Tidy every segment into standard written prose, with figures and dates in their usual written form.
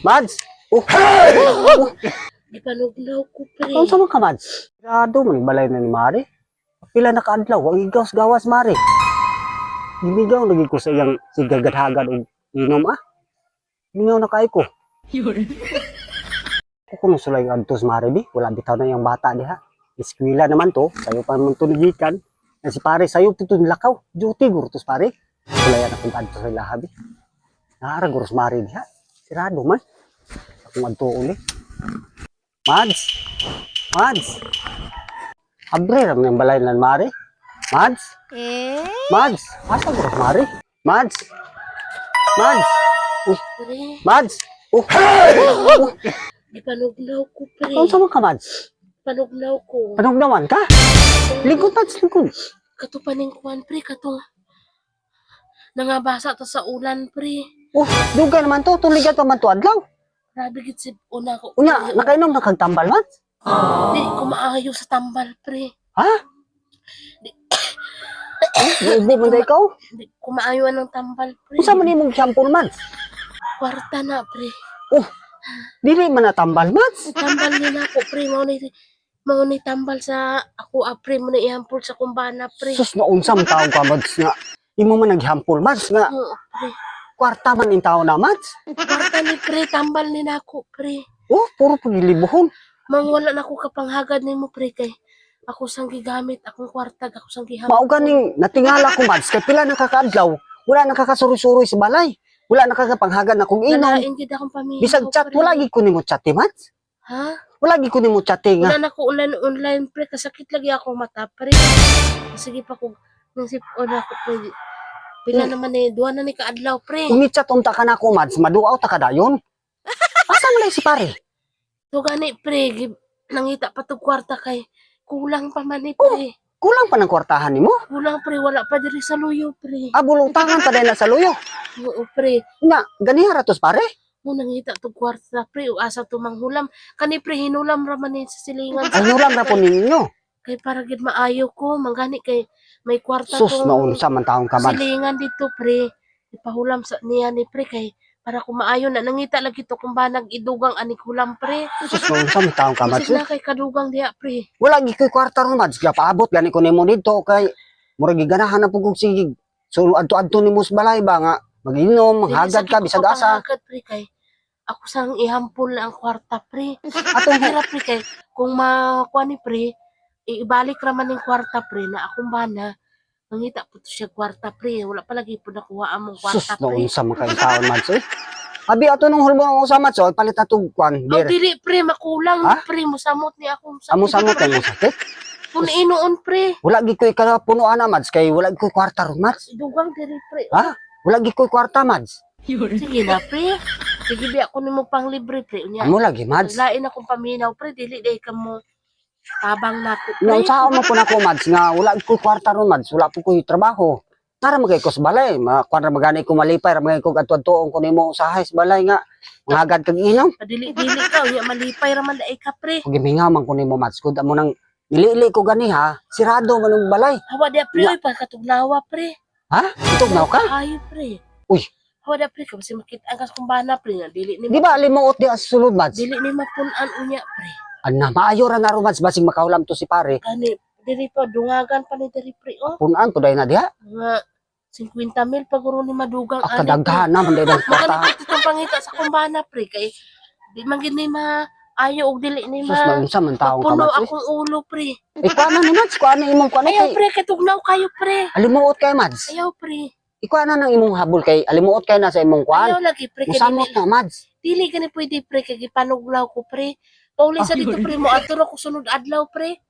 Mads! Oh! Ipanugnaw ko, pre. Ano sa mga ka, Mads? Grado man, balay na ni Mari. Pila na kaadlaw, ang igaws-gawas, Mari. Ibigaw, naging ko sa iyang sigagad-hagad o inom, ah. Ibigaw na kayo ko. Kung sulay ang adtos, Mari, di. Wala bitaw na yung bata, di ha. Eskwila naman to, sa'yo pa naman tunigikan. Na si pare, sa'yo pito nilakaw. Duty, gurutos, pare. Sulayan akong adtos sa lahabi. Naara, guros, Mari, di ha. Sirado man. Akong adto uli. Mads! Mads! Abre, ram ng balay ng Mari. Mads! Mads! Asa guros, Mari? Mads! Mads! Pre, Mads! Oh! ipanugnaw ko, pre. Ano sa mga ka, Mads? Ipanugnaw ko. Panugnawan ka? Lingkod, Mads, lingkod. Katupaning kuan, pre. Nangabasa to sa ulan, pre. Oh, duga naman to. Tuligan pa man to, adlaw. Grabe gid si una ko. Unya, nakainom na kang tambal, Mads? Di ko maayo sa tambal, pre. Ha? Hindi mo na ikaw? Di ko maayo ng tambal, pre. Kung man imong shampoo, Mads? Kwarta na, pre. Oh, dili man na tambal, Mads. Tambal nila ako, pre. Mao ni tambal sa ako, pre. Mo na ihampol sa kumbana, pre. Sus, naunsam tao ka, Mads, nga. Imo man naghampol, Mads, nga. Oo, pre. Kwarta man in tao na, Mads. Kwarta ni pre. Tambal nila ako, pre. Oh, puro pagilibuhon. Mangwala na ako kapanghagad nimo, pre. Kay ako sang gigamit, akong kwartag, ako sang gihamon. Mao ganing natingala ko, Mads, kay pila nakakaadlaw, wala nakakasuroy-suroy sa balay. Wala nakakapanghagan na kung inom. Nalain gid akong pamilya. Bisag ko, chat, pre. wala gid ko nimo chat, Mads. Ha? Wala gid ko nimo chat nga. Wala na ko online, pre. Kasakit lagi ako mata, pre. Sige pa ko. Nang sipon ako, pre. Pila naman eh. Duwa na ni kaadlaw, pre. Kung chat unta ka na ko, Mads, maduaw ta ka dayon. Asa man lay si pare? So gani, pre. Nangita pa to kwarta kay kulang pa man eh, pre. Kulang pa ng kwartahan nimo. Kulang, pre. Wala pa diri sa luyo, pre. Abulutangan pa din na sa luyo. Oo, pre. Nga, ganiha ratos pare. Mo nangita to kwarta, pre. O asa to manghulam. Kani, pre, hinulam raman ni sa silingan. Ay nuram ra po ninyo. Kay para gid maayo ko. Manggani kay may kwarta Sus, tong naunsa man taong ka, Mads. silingan dito, pre. Ipahulam sa niya ni pre kay para kumaayo na nangita lagi to kung ba nag-idugang anik hulam, pre. Sus, naunsa man taong ka, Mads. Isig na kay kadugang diha, pre. Wala gi koy kwarta ron, Mads. Kaya paabot gani ko nimo dito kay murag giganahan na pugog sige. So adto-adto nimo sa balay ba nga mag-inom, maghagad ka bisag asa. Hagad, pre, kay ako sang ihampol ang kwarta, pre. Atong Hirap, pre, kay kung makuha ni pre, ibalik raman ng kwarta, pre, na akong bana. Mangita po to siya kwarta, pre. Wala pa lagi po nakuha among sus, kwarta, pre. naunsa man kay taon, Mads. Eh. Abi ato nung hulmo sa Mads, oh, palit atong kwan, Oh, beer. dili, pre, makulang, Ha? pre. Musamot ni akong sakit. Amo-samo kay mo sakit. Kung inuon, pre. Wala gi koy punuan na, Mads, kay wala gi koy kwarta ron, Mads. Dugang diri, pre. Ha? Wala gi koy kwarta, Mads. Sige na, pre. Sige, di ako nimo pang libre, pre. Unya, Amo lagi, Mads. lain akong paminaw, pre. Dili, dahil ka mo tabang na ako, pre. Nung sao mo po na ko, Mads, nga wala ko kwarta ron, Mads, wala po ko trabaho. Tara magay ko sa balay, kuan ra magani ko malipay, ra magay ko adto-adtoon ko nimo usahay sa balay nga. Ngagad kag inom. Padili-dili ka, unya, malipay raman dahil ka, pre. Kung gimingaw man ko nimo, Mads, kung mo nang nilili ko gani ha, sirado man ang balay. Hawa di, pre, oy, pagkatugnawa, pre. Ha? Itugnaw ka? Ayo, pre. Uy. Hawa di, pre, kasi makita ang kumbana, pre. Nga, dili ni Di ba limuot di as sulod, Mads? dili ni mapunan, unya, pre. Ana, maayo ra na ro, Mads, basig makaulam to si pare. Kani, diri pa, dungagan pa ni diri, pre, oh. Punan to day na diha. Mga 50,000 paguro ni madugang Ak kadaghan na man day ng Makani kwarta. pa itong pangita sa kumbana, pre, kay di man gid ni ayo og dili ni Sus, naunsa man taong ka, puno Mads. akong ulo, pre. Ikuha na ni Mads, kuha na imong kuha na Ayaw, kay. pre, kay tugnaw kayo, pre. Alimuot kay, Mads. Ayaw, pre. Ikuha na ng imong habol kay alimuot kay na sa imong kuan. Ayaw lagi, pre, kay Musamot na, Mads. dili gani pwede, pre, kay gipanuglaw ko, pre. Pauli sa dito, pre, mo aturo ko sunod adlaw, pre.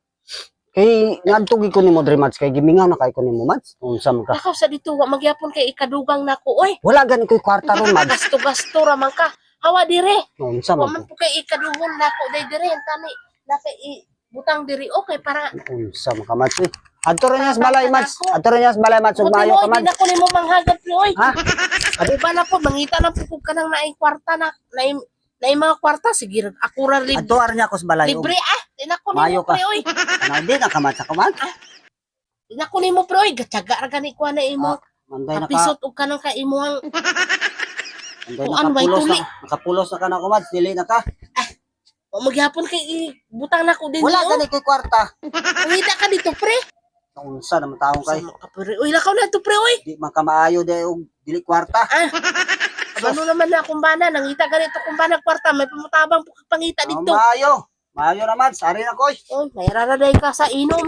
Kay ngadtugi ko nimo diri, Mads, kay gimingaw na kay ko nimo, Mads. Unsa man ka? Nakaw sa dito, wa magyapon kay ikadugang nako, oy. Wala gani koy kwarta ron, Mads. Gasto-gasto raman ka. Hawa dire. Unsa Wa man? man po kay ikadugon nako day dire, tani. Na kay butang diri, okay, para Unsa man ka, Mads? Eh. Adto ra niya sa balay, Mads. Adto ra niya sa balay, Mads. Ug Buti maayo mo, ka, hindi Mads. na ko nimo manghagad, pre, oy. Ha? Iba na po, mangita na po kung ka nang naing kwarta na mga kwarta, sige, ako ra Adto ra niya ko sa balay. libre, di na ko Mayo nimo, ka. pre, oy. Ano di na ka, Mads, ako, Mads? Di na ko nimo, pre, oy. Gatsaga ra gani ko na imo. Manday na ka. Kapisot og kanang ka imuhang Hanggang Kung ano ba, nakapulos tuli. na, nakapulos na ka na kumads, dili na ka. O maghapon kay butang na ko din Wala niyo. gani kay kwarta. Mangita ka dito, pre. Unsa naman taong kay, Sama ka, pre. Uy, lakaw na to, pre, uy. di man ka maayo de og dili kwarta. Ano naman na akong bana, nangita ganito kung bana kwarta, may pamutabang pangita dito. Maayo. Maayo naman, sari na koy. Uy, may raraday ka sa inom.